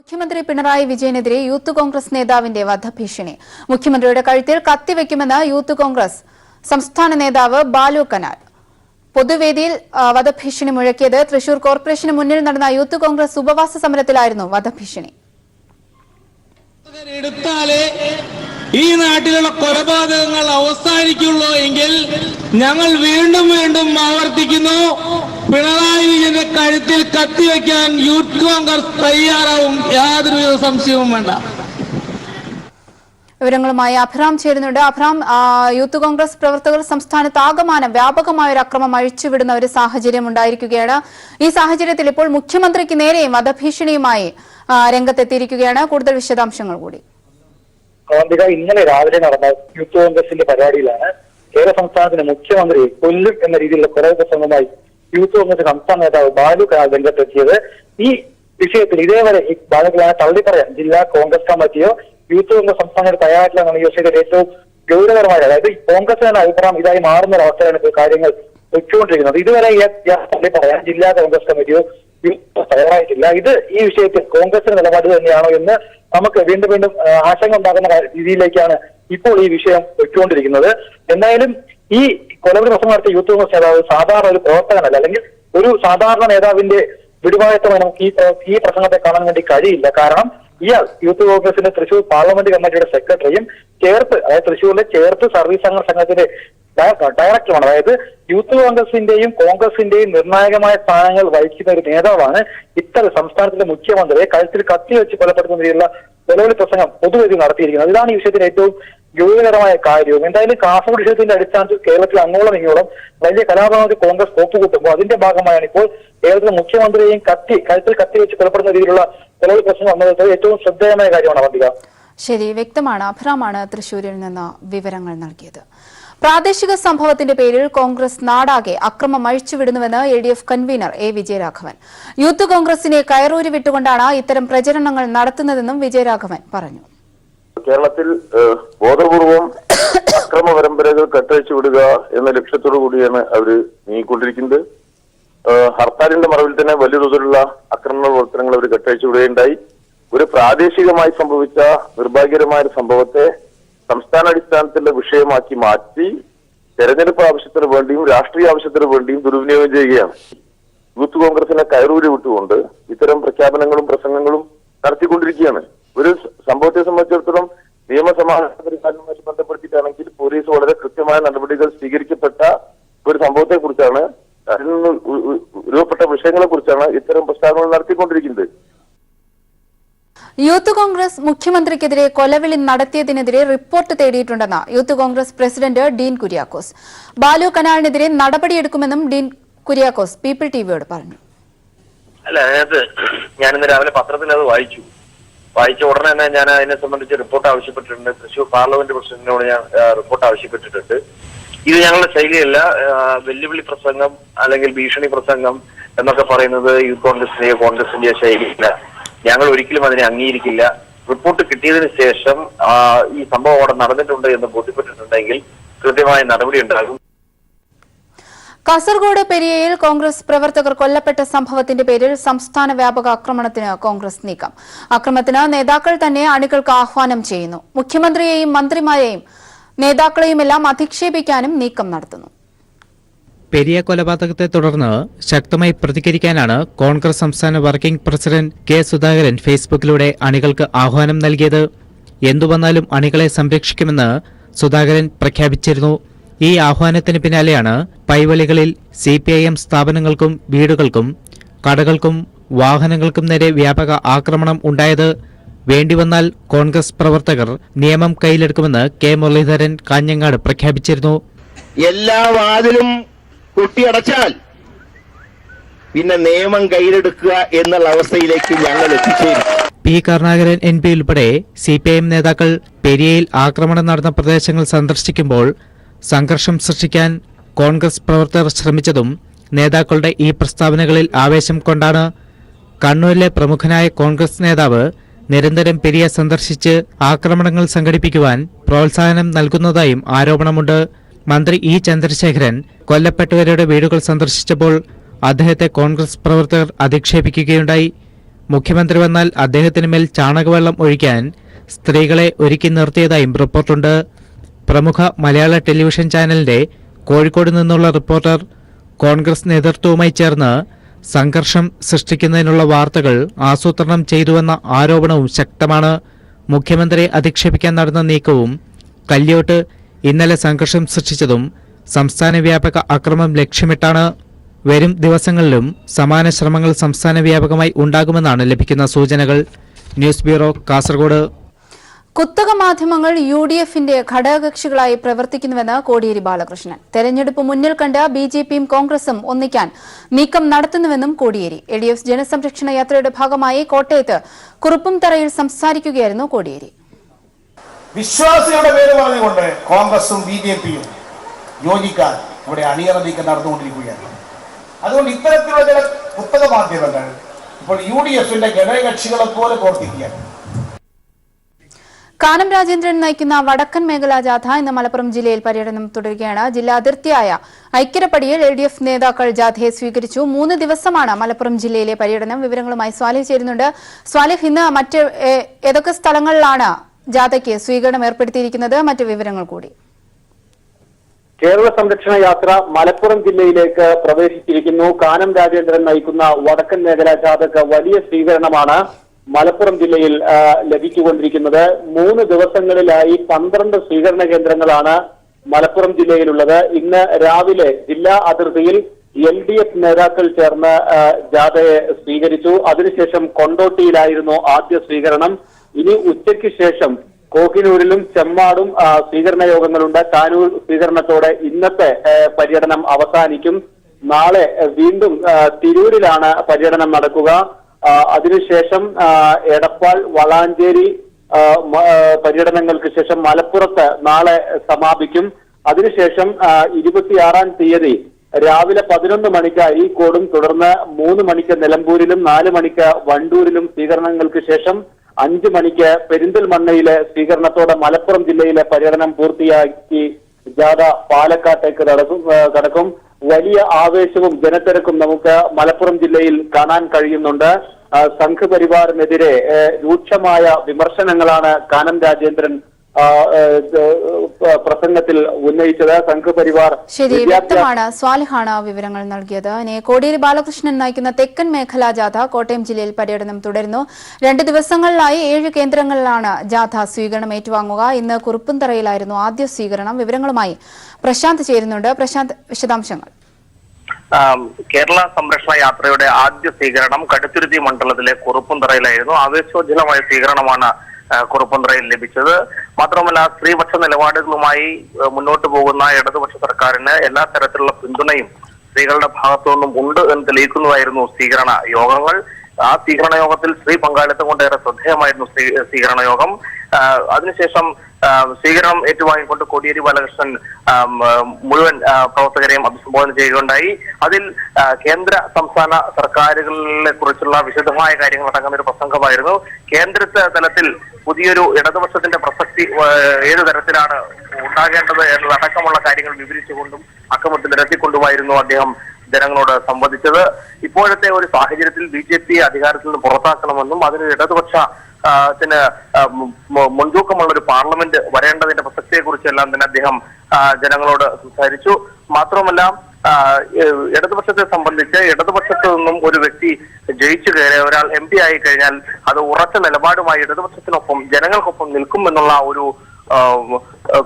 മുഖ്യമന്ത്രി പിണറായി വിജയനെതിരെ യൂത്ത് കോൺഗ്രസ് നേതാവിന്റെ വധഭീഷണി. മുഖ്യമന്ത്രിയുടെ കഴുത്തിൽ കത്തിവെക്കുമെന്ന് യൂത്ത് കോൺഗ്രസ് സംസ്ഥാന നേതാവ് ബാലു കനാൽ. പൊതുവേദിയിൽ വധഭീഷണി മുഴക്കിയത് തൃശൂർ കോർപ്പറേഷന് മുന്നിൽ നടന്ന യൂത്ത് കോൺഗ്രസ് ഉപവാസ സമരത്തിലായിരുന്നു വധഭീഷണി. ഈ നാട്ടിലുള്ള കൊലപാതകങ്ങൾ അവസാനിക്കുള്ളൂ എങ്കിൽ ഞങ്ങൾ വീണ്ടും വീണ്ടും ആവർത്തിക്കുന്നു, പിണറായി വിജയന്റെ കഴുത്തിൽ കത്തിവെക്കാൻ യൂത്ത് കോൺഗ്രസ് തയ്യാറാവും, യാതൊരു സംശയവും വേണ്ട. വിവരങ്ങളുമായി അഭിറാം ചേരുന്നുണ്ട്. അഭിറാം, യൂത്ത് കോൺഗ്രസ് പ്രവർത്തകർ സംസ്ഥാനത്താകമാനം വ്യാപകമായ ഒരു അക്രമം അഴിച്ചുവിടുന്ന ഒരു സാഹചര്യം ഉണ്ടായിരിക്കുകയാണ്. ഈ സാഹചര്യത്തിൽ ഇപ്പോൾ മുഖ്യമന്ത്രിക്ക് നേരെയും വധഭീഷണിയുമായി രംഗത്തെത്തിയിരിക്കുകയാണ്. കൂടുതൽ വിശദാംശങ്ങൾ കൂടി. ഇന്നലെ രാവിലെ നടന്ന യൂത്ത് കോൺഗ്രസിന്റെ പരിപാടിയിലാണ് കേരള സംസ്ഥാനത്തിന് മുഖ്യമന്ത്രിയെ കൊല്ലും എന്ന രീതിയിലുള്ള കുറവ് പ്രസംഗമായി യൂത്ത് കോൺഗ്രസ് സംസ്ഥാന നേതാവ് ബാലു കനാൽ രംഗത്തെത്തിയത്. ഈ വിഷയത്തിൽ ഇതേവരെ ഈ ബാലു കലാനെ തള്ളിപ്പറയാൻ ജില്ലാ കോൺഗ്രസ് കമ്മിറ്റിയോ യൂത്ത് കോൺഗ്രസ് സംസ്ഥാനത്ത് തയ്യാറായിട്ടില്ലെന്നാണ് ഈ വിഷയത്തിൽ ഏറ്റവും ഗൗരവകരമായ, അതായത് കോൺഗ്രസിന്റെ അഭിപ്രായം ഇതായി മാറുന്ന ഒരവസ്ഥയാണ് ഇപ്പോൾ കാര്യങ്ങൾ വെച്ചുകൊണ്ടിരിക്കുന്നത്. ഇതുവരെ തള്ളിപ്പറയാൻ ജില്ലാ കോൺഗ്രസ് കമ്മിറ്റിയോ തയ്യാറായിട്ടില്ല. ഇത് ഈ വിഷയത്തിൽ കോൺഗ്രസിന്റെ നിലപാട് തന്നെയാണോ എന്ന് നമുക്ക് വീണ്ടും വീണ്ടും ആശങ്ക ഉണ്ടാകുന്ന രീതിയിലേക്കാണ് ഇപ്പോൾ ഈ വിഷയം വെച്ചുകൊണ്ടിരിക്കുന്നത്. എന്തായാലും ഈ കൊലപാതക പ്രസംഗം നടത്തിയ യൂത്ത് കോൺഗ്രസ് നേതാവ് സാധാരണ ഒരു പ്രവർത്തകനല്ല, അല്ലെങ്കിൽ ഒരു സാധാരണ നേതാവിന്റെ വിടുവായത്വം നമുക്ക് ഈ പ്രസംഗത്തെ കാണാൻ വേണ്ടി കഴിയില്ല. കാരണം ഇയാൾ യൂത്ത് കോൺഗ്രസിന്റെ തൃശൂർ പാർലമെന്റ് കമ്മിറ്റിയുടെ സെക്രട്ടറിയും ചേർത്ത്, അതായത് തൃശൂരിലെ ചേർത്ത് സർവീസ് സംഘത്തിന്റെ ഡയറക്ടറുമാണ്. അതായത് യൂത്ത് കോൺഗ്രസിന്റെയും കോൺഗ്രസിന്റെയും നിർണായകമായ സ്ഥാനങ്ങൾ വഹിക്കുന്ന ഒരു നേതാവാണ് ഇത്തരം സംസ്ഥാനത്തിന്റെ മുഖ്യമന്ത്രിയെ കഴുത്തിൽ കത്തിവെച്ച് കൊലപ്പെടുത്തുന്ന രീതിയിലുള്ള നിലവിളി പ്രസംഗം പൊതുവേദി നടത്തിയിരിക്കുന്നത്. ഇതാണ് ഈ വിഷയത്തിൽ ഏറ്റവും ഗൗരവകരമായ കാര്യവും. എന്തായാലും കാസർഗോഡ് വിഷയത്തിന്റെ അടിസ്ഥാനത്തിൽ കേരളത്തിൽ അങ്ങോളം ഇങ്ങോളം വലിയ കലാപങ്ങൾക്ക് കോൺഗ്രസ് കോപ്പുകൂട്ടുമ്പോൾ അതിന്റെ ഭാഗമായാണ് ഇപ്പോൾ കേരളത്തിലെ മുഖ്യമന്ത്രിയെയും കഴുത്തിൽ കത്തിവെച്ച് കൊലപ്പെടുന്ന രീതിയിലുള്ള നിലവിളി പ്രസംഗം വന്നത് ഏറ്റവും ശ്രദ്ധേയമായ കാര്യമാണ്. അവന്തിക, ശരി, വ്യക്തമാണ്. അഭിറാമാണ് തൃശൂരിൽ നിന്ന് വിവരങ്ങൾ നൽകിയത്. പ്രാദേശിക സംഭവത്തിന്റെ പേരിൽ കോൺഗ്രസ് നാടാകെ അക്രമം അഴിച്ചുവിടുന്നുവെന്ന് LDF convener A. Vijayaraghavan. Youth കോൺഗ്രസിനെ കയറൂരി വിട്ടുകൊണ്ടാണ് ഇത്തരം പ്രചരണങ്ങൾ നടത്തുന്നതെന്നും വിജയരാഘവൻ പറഞ്ഞു. കേരളത്തിൽ ബോധപൂർവം അക്രമ പരമ്പരകൾ കെട്ടഴിച്ചു വിടുക എന്ന ലക്ഷ്യത്തോടു കൂടിയാണ് അവർ നീങ്ങിക്കൊണ്ടിരിക്കുന്നത്. ഹർത്താലിന്റെ മറവിൽ തന്നെ വലിയ തോതിലുള്ള ആക്രമണ പ്രവർത്തനങ്ങൾ അവർ കെട്ടഴിച്ചു വിടുകയുണ്ടായി. ഒരു പ്രാദേശികമായി സംഭവിച്ച നിർഭാഗ്യകരമായ ഒരു സംഭവത്തെ സംസ്ഥാനാടിസ്ഥാനത്തിന്റെ വിഷയമാക്കി മാറ്റി തെരഞ്ഞെടുപ്പ് ആവശ്യത്തിന് വേണ്ടിയും രാഷ്ട്രീയ ആവശ്യത്തിന് വേണ്ടിയും ദുർവിനിയോഗം ചെയ്യുകയാണ്. യൂത്ത് കോൺഗ്രസിനെ കയറൂരി വിട്ടുകൊണ്ട് ഇത്തരം പ്രഖ്യാപനങ്ങളും പ്രസംഗങ്ങളും നടത്തിക്കൊണ്ടിരിക്കുകയാണ്. ഒരു സംഭവത്തെ സംബന്ധിച്ചിടത്തോളം നിയമസമാധാനവുമായി ബന്ധപ്പെടുത്തിയിട്ടാണെങ്കിൽ പോലീസ് വളരെ കൃത്യമായ നടപടികൾ സ്വീകരിക്കപ്പെട്ട ഒരു സംഭവത്തെ കുറിച്ചാണ്, അതിൽ നിന്ന് രൂപപ്പെട്ട വിഷയങ്ങളെ കുറിച്ചാണ് ഇത്തരം പ്രസ്താവനകൾ നടത്തിക്കൊണ്ടിരിക്കുന്നത്. യൂത്ത് കോൺഗ്രസ് മുഖ്യമന്ത്രിക്കെതിരെ കൊലവിളി നടത്തിയതിനെതിരെ റിപ്പോർട്ട് തേടിയിട്ടുണ്ടെന്ന് യൂത്ത് കോൺഗ്രസ് പ്രസിഡന്റ് ഡീൻ കുര്യാക്കോസ്. ബാലു കനാലിനെതിരെ നടപടിയെടുക്കുമെന്നും ഡീൻ കുര്യാക്കോസ് പീപ്പിൾ ടിവിയോട് പറഞ്ഞു. അല്ല, അതിനകത്ത് ഞാനിന്ന് രാവിലെ പത്രത്തിൽ അത് വായിച്ച ഉടനെ തന്നെ ഞാൻ അതിനെ സംബന്ധിച്ച് റിപ്പോർട്ട് ആവശ്യപ്പെട്ടിട്ടുണ്ട്. തൃശൂർ പാർലമെന്റ് പ്രസിഡന്റിനോട് ഞാൻ റിപ്പോർട്ട് ആവശ്യപ്പെട്ടിട്ടുണ്ട്. ഇത് ഞങ്ങളുടെ ശൈലിയല്ല. വെല്ലുവിളി പ്രസംഗം അല്ലെങ്കിൽ ഭീഷണി പ്രസംഗം എന്നൊക്കെ പറയുന്നത് യൂത്ത് കോൺഗ്രസിന്റെയോ ശൈലിയില്ല. ഞങ്ങൾ ഒരിക്കലും അതിനെ അംഗീകരിക്കില്ല. റിപ്പോർട്ട് കിട്ടിയതിനു ശേഷം ഈ സംഭവം അവിടെ നടന്നിട്ടുണ്ട് എന്ന് ബോധ്യപ്പെട്ടിട്ടുണ്ടെങ്കിൽ കൃത്യമായ നടപടി ഉണ്ടാകും. കാസർഗോഡ് പെരിയയിൽ കോൺഗ്രസ് പ്രവർത്തകർ കൊല്ലപ്പെട്ട സംഭവത്തിന്റെ പേരിൽ സംസ്ഥാന വ്യാപക ആക്രമണത്തിന് കോൺഗ്രസ് നീക്കം. ആക്രമണത്തിന് നേതാക്കൾ തന്നെ അണികൾക്ക് ആഹ്വാനം ചെയ്യുന്നു. മുഖ്യമന്ത്രിയെയും മന്ത്രിമാരെയും നേതാക്കളെയുമെല്ലാം അധിക്ഷേപിക്കാനും നീക്കം നടത്തുന്നു. പെരിയ കൊലപാതകത്തെ തുടർന്ന് ശക്തമായി പ്രതികരിക്കാനാണ് കോൺഗ്രസ് സംസ്ഥാന വർക്കിംഗ് പ്രസിഡന്റ് കെ സുധാകരൻ ഫേസ്ബുക്കിലൂടെ അണികൾക്ക് ആഹ്വാനം നൽകിയത്. എന്തുവന്നാലും അണികളെ സംരക്ഷിക്കുമെന്ന് സുധാകരൻ പ്രഖ്യാപിച്ചിരുന്നു. ഈ ആഹ്വാനത്തിന് പിന്നാലെയാണ് പൈവളികളിൽ CPIM സ്ഥാപനങ്ങൾക്കും വീടുകൾക്കും കടകൾക്കും വാഹനങ്ങൾക്കും നേരെ വ്യാപക ആക്രമണം ഉണ്ടായത്. വേണ്ടിവന്നാൽ കോൺഗ്രസ് പ്രവർത്തകർ നിയമം കയ്യിലെടുക്കുമെന്ന് കെ മുരളീധരൻ കാഞ്ഞങ്ങാട് പ്രഖ്യാപിച്ചിരുന്നു. എല്ലാ വാതിലും കുട്ടിയടച്ചാൽ പിന്നെ നിയമം കയ്യിലെടുക്കുക എന്നുള്ള അവസ്ഥയിലേക്ക് ഞങ്ങൾ എത്തിച്ചേരും. പി കരുണാകരൻ MP ഉൾപ്പെടെ CPIM നേതാക്കൾ പെരിയയിൽ ആക്രമണം നടന്ന പ്രദേശങ്ങൾ സന്ദർശിക്കുമ്പോൾ സംഘർഷം സൃഷ്ടിക്കാൻ കോൺഗ്രസ് പ്രവർത്തകർ ശ്രമിച്ചതും നേതാക്കളുടെ ഈ പ്രസ്താവനകളിൽ ആവേശം കൊണ്ടാണ്. കണ്ണൂരിലെ പ്രമുഖനായ കോൺഗ്രസ് നേതാവ് നിരന്തരം പെരിയ സന്ദർശിച്ച് ആക്രമണങ്ങൾ സംഘടിപ്പിക്കുവാൻ പ്രോത്സാഹനം നൽകുന്നതായും ആരോപണമുണ്ട്. മന്ത്രി E. ചന്ദ്രശേഖരൻ കൊല്ലപ്പെട്ടവരുടെ വീടുകൾ സന്ദർശിച്ചപ്പോൾ അദ്ദേഹത്തെ കോൺഗ്രസ് പ്രവർത്തകർ അധിക്ഷേപിക്കുകയുണ്ടായി. മുഖ്യമന്ത്രി വന്നാൽ അദ്ദേഹത്തിന് മേൽ ചാണകവെള്ളം ഒഴിക്കാൻ സ്ത്രീകളെ ഒരുക്കി നിർത്തിയതായും റിപ്പോർട്ടുണ്ട്. പ്രമുഖ മലയാള ടെലിവിഷൻ ചാനലിന്റെ കോഴിക്കോട് നിന്നുള്ള റിപ്പോർട്ടർ കോൺഗ്രസ് നേതൃത്വവുമായി ചേർന്ന് സംഘർഷം സൃഷ്ടിക്കുന്നതിനുള്ള വാർത്തകൾ ആസൂത്രണം ചെയ്തുവെന്ന ആരോപണവും ശക്തമാണ്. മുഖ്യമന്ത്രിയെ അധിക്ഷേപിക്കാൻ നടന്ന നീക്കവും കല്യോട്ട് ഇന്നലെ സംഘർഷം സൃഷ്ടിച്ചതും സംസ്ഥാന വ്യാപക അക്രമം ലക്ഷ്യമിട്ടാണ്. വരും ദിവസങ്ങളിലും സമാന ശ്രമങ്ങൾ സംസ്ഥാന വ്യാപകമായി ഉണ്ടാകുമെന്നാണ് ലഭിക്കുന്ന സൂചനകൾ. News bureau, Kasaragod. കുത്തക മാധ്യമങ്ങൾ UDFന്റെ ഘടകകക്ഷികളായി പ്രവർത്തിക്കുന്നുവെന്ന് കോടിയേരി ബാലകൃഷ്ണൻ. തെരഞ്ഞെടുപ്പ് മുന്നിൽ കണ്ട് BJPയും കോൺഗ്രസും ഒന്നിക്കാൻ നീക്കം നടത്തുന്നുവെന്നും കോടിയേരി. LDF ജനസംരക്ഷണ യാത്രയുടെ ഭാഗമായി കോട്ടയത്ത് കുറുപ്പുംതറയിൽ സംസാരിക്കുകയായിരുന്നു കോടിയേരി. വിശ്വാസികളുടെ പേര് പറഞ്ഞുകൊണ്ട് കോൺഗ്രസും BJPയും യോജിക്കാൻ ഇവിടെ അണിയറ നീക്കം നടന്നുകൊണ്ടിരിക്കുകയാണ്. അതുകൊണ്ട് ഇത്തരത്തിലുള്ള ചില കുത്തക മാധ്യമങ്ങൾ ഇപ്പോൾ UDFന്റെ ഘടകകക്ഷികളെ പോലെ പ്രവർത്തിക്കുകയാണ്. കാനം രാജേന്ദ്രൻ നയിക്കുന്ന വടക്കൻ മേഖലാ ജാഥ ഇന്ന് മലപ്പുറം ജില്ലയിൽ പര്യടനം തുടരുകയാണ്. ജില്ലാ അതിർത്തിയായ ഐക്യരപ്പടിയിൽ LDF നേതാക്കൾ ജാഥയെ സ്വീകരിച്ചു. 3 ദിവസമാണ് മലപ്പുറം ജില്ലയിലെ പര്യടനം. വിവരങ്ങളുമായി സ്വാലിഹ് ചേരുന്നുണ്ട്. സ്വാലിഹ്, ഇന്ന് മറ്റ് ഏതൊക്കെ സ്ഥലങ്ങളിലാണ് ജാഥയ്ക്ക് സ്വീകരണം ഏർപ്പെടുത്തിയിരിക്കുന്നത്? മറ്റ് വിവരങ്ങൾ കൂടി. കേരള സംരക്ഷണ യാത്ര മലപ്പുറം ജില്ലയിലേക്ക് പ്രവേശിച്ചിരിക്കുന്നു. കാനം രാജേന്ദ്രൻ നയിക്കുന്ന വടക്കൻ മേഖലാ ജാഥയ്ക്ക് വലിയ സ്വീകരണമാണ് മലപ്പുറം ജില്ലയിൽ ലഭിച്ചുകൊണ്ടിരിക്കുന്നത്. 3 ദിവസങ്ങളിലായി 12 സ്വീകരണ കേന്ദ്രങ്ങളാണ് മലപ്പുറം ജില്ലയിലുള്ളത്. ഇന്ന് രാവിലെ ജില്ലാ അതിർത്തിയിൽ LDF നേതാക്കൾ ചേർന്ന് ജാഥയെ സ്വീകരിച്ചു. അതിനുശേഷം കൊണ്ടോട്ടിയിലായിരുന്നു ആദ്യ സ്വീകരണം. ഇനി ഉച്ചയ്ക്ക് ശേഷം കോഹിനൂരിലും ചെമ്മാടും സ്വീകരണ യോഗങ്ങളുണ്ട്. താനൂർ സ്വീകരണത്തോടെ ഇന്നത്തെ പര്യടനം അവസാനിക്കും. നാളെ വീണ്ടും തിരൂരിലാണ് പര്യടനം നടക്കുക. അതിനുശേഷം എടപ്പാൾ, വളാഞ്ചേരി പര്യടനങ്ങൾക്ക് ശേഷം മലപ്പുറത്ത് നാളെ സമാപിക്കും. അതിനുശേഷം 26-ാം തീയതി രാവിലെ 11 മണിക്ക് അരീക്കോടും തുടർന്ന് 3 മണിക്ക് നിലമ്പൂരിലും 4 മണിക്ക് വണ്ടൂരിലും സ്വീകരണങ്ങൾക്ക് ശേഷം 5 മണിക്ക് പെരിന്തൽമണ്ണയിലെ സ്വീകരണത്തോടെ മലപ്പുറം ജില്ലയിലെ പര്യടനം പൂർത്തിയാക്കി ജാഥ പാലക്കാട്ടേക്ക് കടക്കും. വലിയ ആവേശവും ജനത്തിരക്കും നമുക്ക് മലപ്പുറം ജില്ലയിൽ കാണാൻ കഴിയുന്നുണ്ട്. സംഘപരിവാറിനെതിരെ രൂക്ഷമായ വിമർശനങ്ങളാണ് കാനം രാജേന്ദ്രൻ പ്രസംഗത്തിൽ ഉന്നയിച്ചത്. സംഘപരിവാർ ശരി, വ്യക്തമാണ്. സ്വാലിഹാണ് വിവരങ്ങൾ നൽകിയത്. ഇനി കോടിയേരി ബാലകൃഷ്ണൻ നയിക്കുന്ന തെക്കൻ മേഖലാ ജാഥ കോട്ടയം ജില്ലയിൽ പര്യടനം തുടരുന്നു. 2 ദിവസങ്ങളിലായി 7 കേന്ദ്രങ്ങളിലാണ് ജാഥ സ്വീകരണം ഏറ്റുവാങ്ങുക. ഇന്ന് കുറുപ്പുംതറയിലായിരുന്നു ആദ്യ സ്വീകരണം. വിവരങ്ങളുമായി പ്രശാന്ത് ചേരുന്നുണ്ട്. പ്രശാന്ത്, വിശദാംശങ്ങൾ. കേരള സംരക്ഷണ യാത്രയുടെ ആദ്യ സ്വീകരണം കടുത്തുരുത്തി മണ്ഡലത്തിലെ കുറുപ്പുംതറയിലായിരുന്നു. ആവേശോജ്വലമായ സ്വീകരണമാണ് കുറുപ്പുംതറയിൽ ലഭിച്ചത്. മാത്രമല്ല, സ്ത്രീപക്ഷ നിലപാടുകളുമായി മുന്നോട്ട് പോകുന്ന ഇടതുപക്ഷ സർക്കാരിന് എല്ലാ തരത്തിലുള്ള പിന്തുണയും സ്ത്രീകളുടെ ഭാഗത്തു നിന്നും ഉണ്ട് എന്ന് തെളിയിക്കുന്നതായിരുന്നു സ്വീകരണ യോഗങ്ങൾ. ആ സ്വീകരണ യോഗത്തിൽ സ്ത്രീ പങ്കാളിത്തം കൊണ്ടേറെ ശ്രദ്ധേയമായിരുന്നു സ്വീകരണ യോഗം. അതിനുശേഷം സ്വീകരണം ഏറ്റുവാങ്ങിക്കൊണ്ട് കോടിയേരി ബാലകൃഷ്ണൻ മുഴുവൻ പ്രവർത്തകരെയും അഭിസംബോധന ചെയ്യുകയുണ്ടായി. അതിൽ കേന്ദ്ര സംസ്ഥാന സർക്കാരുകളെ കുറിച്ചുള്ള വിശദമായ കാര്യങ്ങൾ അടങ്ങുന്ന ഒരു പ്രസംഗമായിരുന്നു. കേന്ദ്ര തലത്തിൽ പുതിയൊരു ഇടതുപക്ഷത്തിന്റെ പ്രസക്തി ഏതു തരത്തിലാണ് ഉണ്ടാകേണ്ടത് എന്നതടക്കമുള്ള കാര്യങ്ങൾ വിവരിച്ചുകൊണ്ടും അക്രമത്തിൽ നിരത്തിക്കൊണ്ടുമായിരുന്നു അദ്ദേഹം ജനങ്ങളോട് സംവദിച്ചത്. ഇപ്പോഴത്തെ ഒരു സാഹചര്യത്തിൽ BJP അധികാരത്തിൽ നിന്ന് പുറത്താക്കണമെന്നും അതിന് ഇടതുപക്ഷത്തിന് മുൻതൂക്കമുള്ള ഒരു പാർലമെന്റ് വരേണ്ടതിന്റെ പ്രസക്തിയെക്കുറിച്ചെല്ലാം തന്നെ അദ്ദേഹം ജനങ്ങളോട് സംസാരിച്ചു. മാത്രമല്ല, ഇടതുപക്ഷത്തെ സംബന്ധിച്ച് ഇടതുപക്ഷത്തു നിന്നും ഒരു വ്യക്തി ജയിച്ചു കയറിയ ഒരാൾ MP ആയി കഴിഞ്ഞാൽ അത് ഉറച്ച നിലപാടുമായി ഇടതുപക്ഷത്തിനൊപ്പം ജനങ്ങൾക്കൊപ്പം നിൽക്കുമെന്നുള്ള ഒരു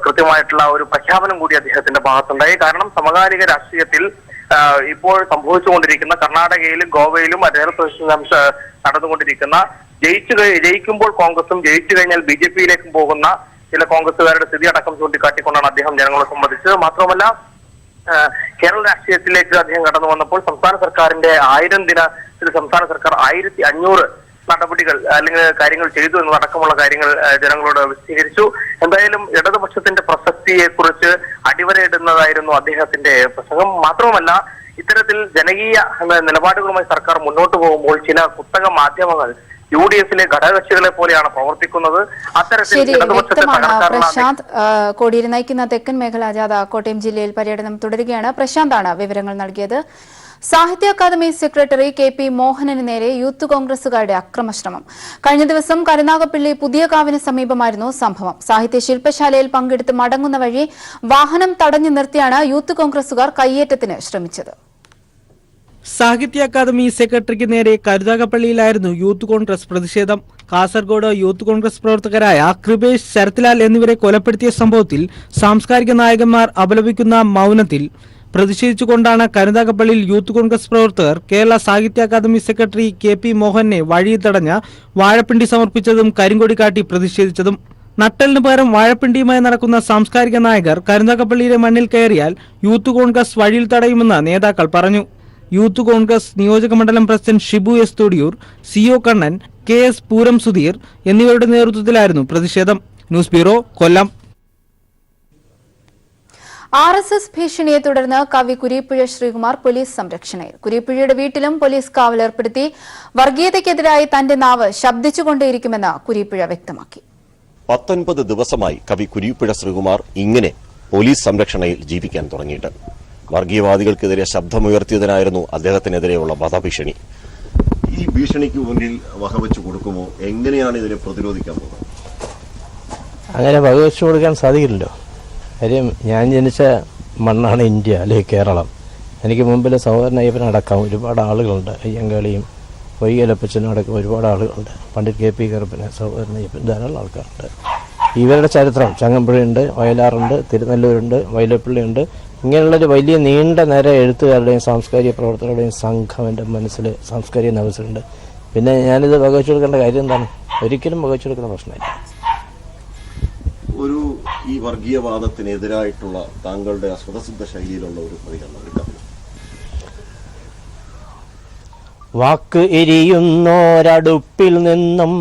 കൃത്യമായിട്ടുള്ള ഒരു പ്രഖ്യാപനം കൂടി അദ്ദേഹത്തിന്റെ ഭാഗത്തുണ്ടായി. കാരണം സമകാലിക രാഷ്ട്രീയത്തിൽ ഇപ്പോൾ സംഭവിച്ചുകൊണ്ടിരിക്കുന്ന കർണാടകയിലും ഗോവയിലും നടന്നുകൊണ്ടിരിക്കുന്ന ജയിക്കുമ്പോൾ കോൺഗ്രസും ജയിച്ചു കഴിഞ്ഞാൽ BJPയിലേക്കും പോകുന്ന ചില കോൺഗ്രസുകാരുടെ സ്ഥിതി അടക്കം ചൂണ്ടിക്കാട്ടിക്കൊണ്ടാണ് അദ്ദേഹം ജനങ്ങളെ സംബന്ധിച്ചത്. മാത്രമല്ല, കേരള രാഷ്ട്രീയത്തിലേക്ക് അദ്ദേഹം കടന്നു വന്നപ്പോൾ സംസ്ഥാന സർക്കാരിന്റെ 1000 ദിനത്തിൽ സംസ്ഥാന സർക്കാർ 1500 നടപടികൾ അല്ലെങ്കിൽ കാര്യങ്ങൾ ചെയ്തു എന്നതടക്കമുള്ള കാര്യങ്ങൾ ജനങ്ങളോട് വിശദീകരിച്ചു. എന്തായാലും ഇടതുപക്ഷത്തിന്റെ പ്രസക്തിയെ കുറിച്ച് അടിവരയിടുന്നതായിരുന്നു അദ്ദേഹത്തിന്റെ പ്രസംഗം. മാത്രവുമല്ല, ഇത്തരത്തിൽ ജനകീയ നിലപാടുകളുമായി സർക്കാർ മുന്നോട്ട് പോകുമ്പോൾ ചില കുത്തക മാധ്യമങ്ങൾ UDFിലെ ഘടകകക്ഷികളെ പോലെയാണ് പ്രവർത്തിക്കുന്നത്. ശരി, വ്യക്തമാണ് പ്രശാന്ത്. കോടിയേരി നയിക്കുന്ന തെക്കൻ മേഖലാ ജാഥ കോട്ടയം ജില്ലയിൽ പര്യടനം തുടരുകയാണ്. പ്രശാന്താണ് വിവരങ്ങൾ നൽകിയത്. സാഹിത്യ അക്കാദമി സെക്രട്ടറി കെ.പി. മോഹനന് നേരെ യൂത്ത് കോൺഗ്രസുകാരുടെ അക്രമശ്രമം. കഴിഞ്ഞ ദിവസം കരുനാഗപ്പള്ളി പുതിയകാവിന് സമീപമായിരുന്നു സംഭവം. സാഹിത്യ ശില്പശാലയിൽ പങ്കെടുത്ത് മടങ്ങുന്ന വഴി വാഹനം തടഞ്ഞു നിർത്തിയാണ് യൂത്ത് കോൺഗ്രസുകാർ കയ്യേറ്റത്തിന് ശ്രമിച്ചത്. സാഹിത്യ അക്കാദമി സെക്രട്ടറിക്ക് നേരെ കരുനാഗപ്പള്ളിയിലായിരുന്നു യൂത്ത് കോൺഗ്രസ് പ്രതിഷേധം. കാസർഗോഡ് യൂത്ത് കോൺഗ്രസ് പ്രവർത്തകരായ കൃപേഷ്, ശരത്ലാൽ എന്നിവരെ കൊലപ്പെടുത്തിയ സംഭവത്തിൽ സാംസ്കാരിക നായകന്മാർ അപലപിക്കുന്ന മൗനത്തിൽ പ്രതിഷേധിച്ചുകൊണ്ടാണ് കരുനാഗപ്പള്ളിയിൽ യൂത്ത് കോൺഗ്രസ് പ്രവർത്തകർ കേരള സാഹിത്യ അക്കാദമി സെക്രട്ടറി കെ.പി. മോഹനെ വഴിയിൽ തടഞ്ഞ വാഴപ്പിണ്ടി സമർപ്പിച്ചതും കരിങ്കൊടി കാട്ടി പ്രതിഷേധിച്ചതും. നട്ടലിന് പകരം വാഴപ്പിണ്ടിയുമായി നടക്കുന്ന സാംസ്കാരിക നായകർ കരുനാഗപ്പള്ളിയിലെ മണ്ണിൽ കയറിയാൽ യൂത്ത് കോൺഗ്രസ് വഴിയിൽ തടയുമെന്ന് നേതാക്കൾ പറഞ്ഞു. യൂത്ത് കോൺഗ്രസ് നിയോജക മണ്ഡലം president Shibu S Thodiyoor, CO Kannan, KS Pooram Sudheer എന്നിവരുടെ നേതൃത്വത്തിലായിരുന്നു പ്രതിഷേധം. ന്യൂസ് ബ്യൂറോ, കൊല്ലം. RSS ഭീഷണിയെ തുടർന്ന് കവി കുരീപ്പുഴ ശ്രീകുമാർ പോലീസ് സംരക്ഷണയിൽ. കുരീപ്പുഴയുടെ വീട്ടിലും പോലീസ് കാവലേർപ്പെടുത്തി. വർഗീയതയ്ക്കെതിരായി തന്റെ നാവ് ശബ്ദിച്ചുകൊണ്ടേയിരിക്കുമെന്ന് കുരീപ്പുഴ വ്യക്തമാക്കി. 19 ദിവസമായി കവി കുരീപ്പുഴ ശ്രീകുമാർ ഇങ്ങനെ പോലീസ് സംരക്ഷണയിൽ ജീവിക്കാൻ തുടങ്ങിയിട്ട്. വർഗീയവാദികൾക്കെതിരെ ശബ്ദമുയർത്തിയതിനായിരുന്നു അദ്ദേഹത്തിനെതിരെയുള്ള വധഭീഷണി. ഈ ഭീഷണിക്ക് മുന്നിൽ വകവെച്ചു കൊടുക്കുമോ? എങ്ങനെയാണ് ഇതിനെ പ്രതിരോധിക്കാൻ പോകുന്നത്? അങ്ങനെ വകവെച്ചു കൊടുക്കാൻ സാധിക്കില്ലല്ലോ. കാര്യം ഞാൻ ജനിച്ച മണ്ണാണ് ഇന്ത്യ, അല്ലെങ്കിൽ കേരളം. എനിക്ക് മുമ്പിൽ സഹോദരൻ അയ്യപ്പനടക്കം ഒരുപാട് ആളുകളുണ്ട്. അയ്യങ്കാളിയും വൈകലപ്പച്ചനും അടക്കം ഒരുപാട് ആളുകളുണ്ട്. പണ്ഡിറ്റ് KP കറുപ്പന്, സഹോദരൻ അയ്യപ്പൻ, ധാരാളം ആൾക്കാരുണ്ട്. ഇവരുടെ ചരിത്രം ചങ്ങമ്പുഴയുണ്ട്, വയലാറുണ്ട്, തിരുനെല്ലൂരുണ്ട്, വൈലപ്പള്ളിയുണ്ട്. ഇങ്ങനെയുള്ളൊരു വലിയ നീണ്ട നിര എഴുത്തുകാരുടെയും സാംസ്കാരിക പ്രവർത്തകരുടെയും സംഘം എൻ്റെ മനസ്സിൽ, സാംസ്കാരിക നവസുണ്ട്. പിന്നെ ഞാനിത് വകവെച്ചു കൊടുക്കേണ്ട കാര്യം എന്താണ്? ഒരിക്കലും വകവെച്ചു കൊടുക്കുന്ന പ്രശ്നമില്ല. ഒരു ഈ വർഗീയവാദത്തിനെതിരായിട്ടുള്ള താങ്കളുടെ സ്വതസിദ്ധ ശൈലിയിലുള്ള ഒരു പ്രതികരണം. വാക്ക് എരിയുന്നോരടുപ്പിൽ നിന്നും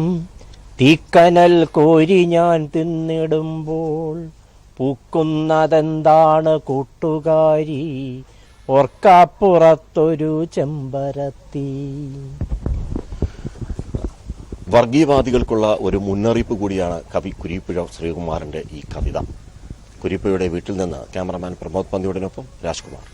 തീക്കനൽ കോരി ഞാൻ തിന്നിടുമ്പോൾ പൂക്കുന്നതെന്താണ് കൂട്ടുകാരി, ഓർക്കാപ്പുറത്തൊരു ചെമ്പരത്തി. വർഗീയവാദികൾക്കുള്ള ഒരു മുന്നറിയിപ്പ് കൂടിയാണ് കവി കുരീപ്പുഴ ശ്രീകുമാറിന്റെ ഈ കവിത. കുരീപ്പുഴയുടെ വീട്ടിൽ നിന്ന് ക്യാമറമാൻ പ്രമോദ് പന്തിയോടിനൊപ്പം രാജ്കുമാർ.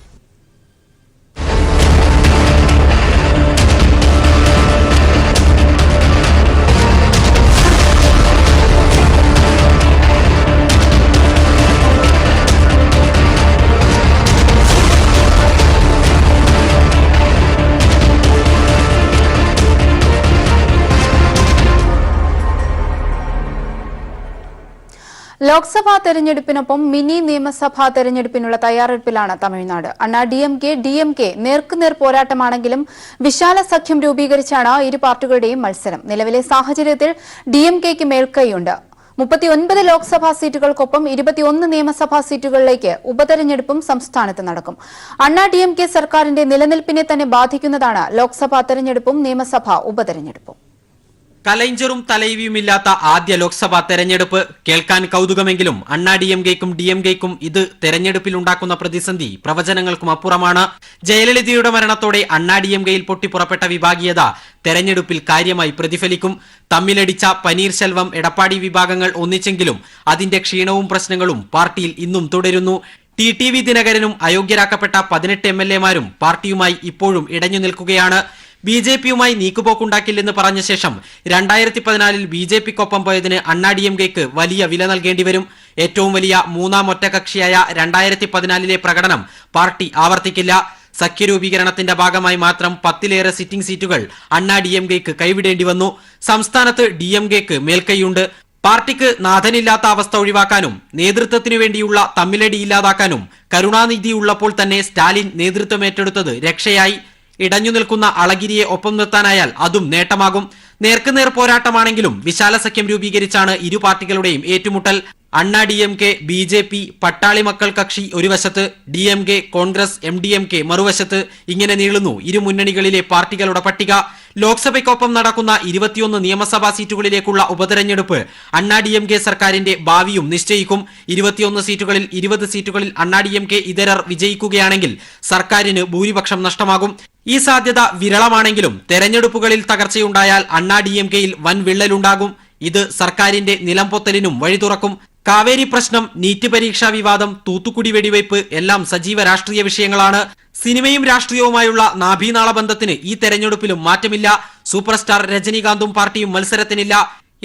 ലോക്സഭാ തെരഞ്ഞെടുപ്പിനൊപ്പം മിനി നിയമസഭാ തെരഞ്ഞെടുപ്പിനുള്ള തയ്യാറെടുപ്പിലാണ് തമിഴ്നാട്. അണ്ണാ DMK നേർക്കുനേർ പോരാട്ടമാണെങ്കിലും വിശാല സഖ്യം രൂപീകരിച്ചാണ് ഇരു പാർട്ടികളുടെയും മത്സരം. നിലവിലെ സാഹചര്യത്തിൽ DMKയ്ക്ക് മേൽക്കൈയുണ്ട്. 39 ലോക്സഭാ സീറ്റുകൾക്കൊപ്പം 21 നിയമസഭാ സീറ്റുകളിലേക്ക് ഉപതെരഞ്ഞെടുപ്പും സംസ്ഥാനത്ത് നടക്കും. അണ്ണാ DMK സർക്കാരിന്റെ നിലനിൽപ്പിനെ തന്നെ ബാധിക്കുന്നതാണ് ലോക്സഭാ തെരഞ്ഞെടുപ്പും നിയമസഭാ ഉപതെരഞ്ഞെടുപ്പും. കലൈഞ്ചറും തലൈവിയുമില്ലാത്ത ആദ്യ ലോക്സഭാ തെരഞ്ഞെടുപ്പ് കേൾക്കാൻ കൗതുകമെങ്കിലും അണ്ണാ DMKയ്ക്കും DMKയ്ക്കും ഇത് തെരഞ്ഞെടുപ്പിലുണ്ടാക്കുന്ന പ്രതിസന്ധി പ്രവചനങ്ങൾക്കും അപ്പുറമാണ്. ജയലളിതയുടെ മരണത്തോടെ അണ്ണാ DMKയിൽ പൊട്ടിപ്പുറപ്പെട്ട വിഭാഗീയത തെരഞ്ഞെടുപ്പിൽ കാര്യമായി പ്രതിഫലിക്കും. തമ്മിലടിച്ച പനീർശെൽവം, എടപ്പാടി വിഭാഗങ്ങൾ ഒന്നിച്ചെങ്കിലും അതിന്റെ ക്ഷീണവും പ്രശ്നങ്ങളും പാർട്ടിയിൽ ഇന്നും തുടരുന്നു. TTV ദിനകരനും അയോഗ്യരാക്കപ്പെട്ട 18 MLA-മാരും പാർട്ടിയുമായി ഇപ്പോഴും ഇടഞ്ഞു നിൽക്കുകയാണ്. BJPയുമായി നീക്കുപോക്കുണ്ടാക്കില്ലെന്ന് പറഞ്ഞ ശേഷം 2014-ൽ BJPക്കൊപ്പം പോയതിന് അണ്ണാ DMKയ്ക്ക് വലിയ വില നൽകേണ്ടി വരും. ഏറ്റവും വലിയ മൂന്നാം ഒറ്റകക്ഷിയായ 2014-ലെ പ്രകടനം പാർട്ടി ആവർത്തിക്കില്ല. സഖ്യരൂപീകരണത്തിന്റെ ഭാഗമായി മാത്രം 10-ലേറെ സിറ്റിംഗ് സീറ്റുകൾ അണ്ണാ DMKയ്ക്ക് കൈവിടേണ്ടി വന്നു. സംസ്ഥാനത്ത് DMKയ്ക്ക് മേൽക്കൈയുണ്ട്. പാർട്ടിക്ക് നാഥനില്ലാത്ത അവസ്ഥ ഒഴിവാക്കാനും നേതൃത്വത്തിനു വേണ്ടിയുള്ള തമ്മിലടി ഇല്ലാതാക്കാനും കരുണാനിധി ഉള്ളപ്പോൾ തന്നെ സ്റ്റാലിൻ നേതൃത്വം ഏറ്റെടുത്തത് രക്ഷയായി. ഇടഞ്ഞു നിൽക്കുന്ന അളഗിരിയെ ഒപ്പം നിർത്താനായാൽ അതും നേട്ടമാകും. നേർക്കുനേർ പോരാട്ടമാണെങ്കിലും വിശാല സഖ്യം രൂപീകരിച്ചാണ് ഇരു പാർട്ടികളുടെയും ഏറ്റുമുട്ടൽ. അണ്ണാ DMK, BJP, പട്ടാളി മക്കൾ കക്ഷി ഒരു വശത്ത്, DMK, കോൺഗ്രസ്, MDMK മറുവശത്ത്. ഇങ്ങനെ നീളുന്നു ഇരു മുന്നണികളിലെ പാർട്ടികളുടെ പട്ടിക. ലോക്സഭയ്ക്കൊപ്പം നടക്കുന്ന 21 നിയമസഭാ സീറ്റുകളിലേക്കുള്ള ഉപതെരഞ്ഞെടുപ്പ് അണ്ണാ DMK സർക്കാരിന്റെ ഭാവിയും നിശ്ചയിക്കും. 21 സീറ്റുകളിൽ 20 സീറ്റുകളിൽ അണ്ണാ DMK ഇതരർ വിജയിക്കുകയാണെങ്കിൽ സർക്കാരിന് ഭൂരിപക്ഷം നഷ്ടമാകും. ഈ സാധ്യത വിരളമാണെങ്കിലും തെരഞ്ഞെടുപ്പുകളിൽ തകർച്ചയുണ്ടായാൽ അണ്ണാ DMKയിൽ വൻ വിള്ളലുണ്ടാകും. ഇത് സർക്കാരിന്റെ നിലംപൊത്തലിനും വഴി തുറക്കും. കാവേരി പ്രശ്നം, നീറ്റ് പരീക്ഷാ വിവാദം, തൂത്തുക്കുടി വെടിവയ്പ് എല്ലാം സജീവ രാഷ്ട്രീയ വിഷയങ്ങളാണ്. സിനിമയും രാഷ്ട്രീയവുമായുള്ള നാഭീനാള ബന്ധത്തിന് ഈ തെരഞ്ഞെടുപ്പിലും മാറ്റമില്ല. സൂപ്പർ സ്റ്റാർ രജനീകാന്തും പാർട്ടിയും മത്സരത്തിനില്ല.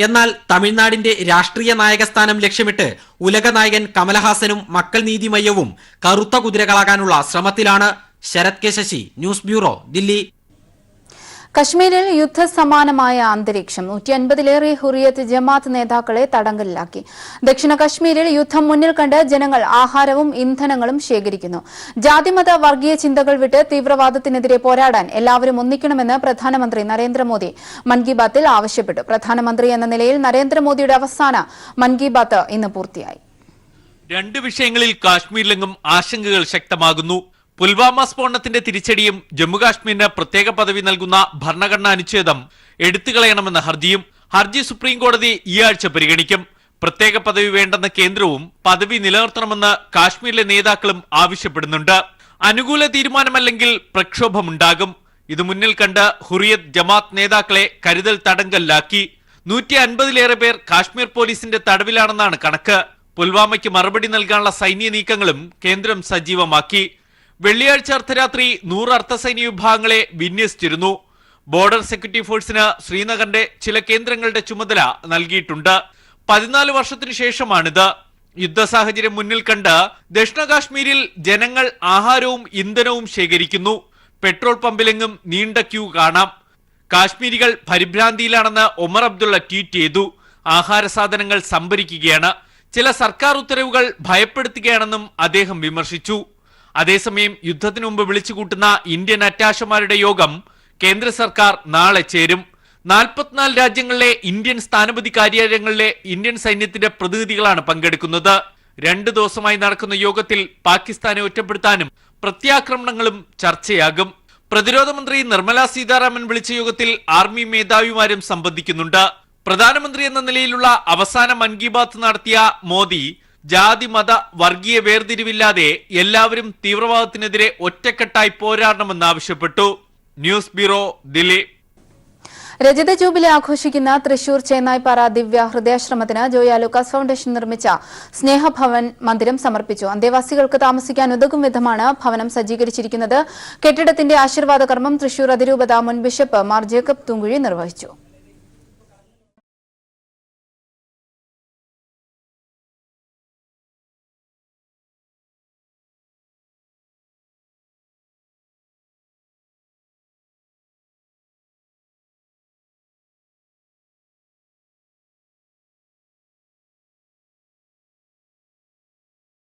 എന്നാൽ തമിഴ്നാടിന്റെ രാഷ്ട്രീയ നായകസ്ഥാനം ലക്ഷ്യമിട്ട് ഉലക നായകൻ കമലഹാസനും മക്കൾ നീതിമയ്യവും കറുത്ത കുതിരകളാകാനുള്ള ശ്രമത്തിലാണ്. Sarath K Sasi, news bureau, Delhi. കശ്മീരിൽ യുദ്ധസമാനമായ അന്തരീക്ഷം. 150-ലേറെ ഹുറിയത്ത് ജമാഅത്ത് നേതാക്കളെ തടങ്കലിലാക്കി. ദക്ഷിണ കശ്മീരിൽ യുദ്ധം മുന്നിൽ കണ്ട് ജനങ്ങൾ ആഹാരവും ഇന്ധനങ്ങളും ശേഖരിക്കുന്നു. ജാതിമത വർഗീയ ചിന്തകൾ വിട്ട് തീവ്രവാദത്തിനെതിരെ പോരാടാൻ എല്ലാവരും ഒന്നിക്കണമെന്ന് പ്രധാനമന്ത്രി നരേന്ദ്രമോദി മൻ കി ബാത്തിൽ ആവശ്യപ്പെട്ടു. പ്രധാനമന്ത്രി എന്ന നിലയിൽ നരേന്ദ്രമോദിയുടെ അവസാന മൻ കി ബാത്ത് ഇന്ന് പൂർത്തിയായി. 2 വിഷയങ്ങളിൽ കാശ്മീരിലെങ്ങും ആശങ്കകൾ ശക്തമാകുന്നു. പുൽവാമ സ്ഫോടനത്തിന്റെ തിരിച്ചടിയും ജമ്മുകാശ്മീരിന് പ്രത്യേക പദവി നൽകുന്ന ഭരണഘടനാ അനുച്ഛേദം എടുത്തുകളയണമെന്ന ഹർജി സുപ്രീം കോടതി ഈ ആഴ്ച പരിഗണിക്കും. പ്രത്യേക പദവി വേണ്ടെന്ന കേന്ദ്രവും പദവി നിലനിർത്തണമെന്ന് കാശ്മീരിലെ നേതാക്കളും ആവശ്യപ്പെടുന്നുണ്ട്. അനുകൂല തീരുമാനമല്ലെങ്കിൽ പ്രക്ഷോഭമുണ്ടാകും. ഇത് മുന്നിൽ കണ്ട് ഹുറിയത്ത് ജമാഅത്ത് നേതാക്കളെ കരുതൽ തടങ്കലിലാക്കി. 150-ലേറെ പേർ കാശ്മീർ പോലീസിന്റെ തടവിലാണെന്നാണ് കണക്ക്. പുൽവാമയ്ക്ക് മറുപടി നൽകാനുള്ള സൈന്യ നീക്കങ്ങളും കേന്ദ്രം സജീവമാക്കി. വെള്ളിയാഴ്ച അർദ്ധരാത്രി 100 അർദ്ധസൈനിക വിഭാഗങ്ങളെ വിന്യസിച്ചിരുന്നു. ബോർഡർ സെക്യൂരിറ്റി ഫോഴ്സിന് ശ്രീനഗറിന്റെ ചില കേന്ദ്രങ്ങളുടെ ചുമതല നൽകിയിട്ടുണ്ട്. 14 വർഷത്തിനു ശേഷമാണിത്. യുദ്ധ സാഹചര്യം മുന്നിൽ കണ്ട് ദക്ഷിണ കാശ്മീരിൽ ജനങ്ങൾ ആഹാരവും ഇന്ധനവും ശേഖരിക്കുന്നു. പെട്രോൾ പമ്പിലെങ്ങും നീണ്ട ക്യൂ കാണാം. കാശ്മീരികൾ പരിഭ്രാന്തിയിലാണെന്ന് ഒമർ അബ്ദുള്ള ട്വീറ്റ് ചെയ്തു. ആഹാര സാധനങ്ങൾ സംഭരിക്കുകയാണ്. ചില സർക്കാർ ഉത്തരവുകൾ ഭയപ്പെടുത്തുകയാണെന്നും അദ്ദേഹം വിമർശിച്ചു. അതേസമയം യുദ്ധത്തിനു മുമ്പ് വിളിച്ചുകൂട്ടുന്ന ഇന്ത്യൻ അറ്റാഷമാരുടെ യോഗം കേന്ദ്ര സർക്കാർ നാളെ ചേരും. 44 രാജ്യങ്ങളിലെ ഇന്ത്യൻ സ്ഥാനപതി കാര്യാലയങ്ങളിലെ ഇന്ത്യൻ സൈന്യത്തിന്റെ പ്രതിനിധികളാണ് പങ്കെടുക്കുന്നത്. 2 ദിവസമായി നടക്കുന്ന യോഗത്തിൽ പാകിസ്ഥാനെ ഒറ്റപ്പെടുത്താനും പ്രത്യാക്രമണങ്ങളും ചർച്ചയാകും. പ്രതിരോധ മന്ത്രി നിർമ്മല സീതാരാമൻ വിളിച്ച യോഗത്തിൽ ആർമി മേധാവിമാരും സംബന്ധിക്കുന്നുണ്ട്. പ്രധാനമന്ത്രി എന്ന നിലയിലുള്ള അവസാന മൻ കി ബാത്ത് നടത്തിയ മോദി ജാതി മത വർഗീയ വേർതിരിവില്ലാതെ എല്ലാവരും തീവ്രവാദത്തിനെതിരെ ഒറ്റക്കെട്ടായി പോരാടണമെന്ന് ആവശ്യപ്പെട്ടു. News bureau, Delhi. രജത ജൂബിലി ആഘോഷിക്കുന്ന തൃശൂർ ചേന്നായിപ്പാറ ദിവ്യ ഹൃദയാശ്രമത്തിന് ജോയ ലൂക്കാസ് ഫൗണ്ടേഷൻ നിർമ്മിച്ച സ്നേഹഭവൻ മന്ദിരം സമർപ്പിച്ചു. അന്തേവാസികൾക്ക് താമസിക്കാൻ ഉതകും വിധമാണ് ഭവനം സജ്ജീകരിച്ചിരിക്കുന്നത്. കെട്ടിടത്തിന്റെ ആശീർവാദ കർമ്മം തൃശൂർ അതിരൂപത മുൻ ബിഷപ്പ് മാർ ജേക്കബ് തൂങ്കുഴി നിർവഹിച്ചു.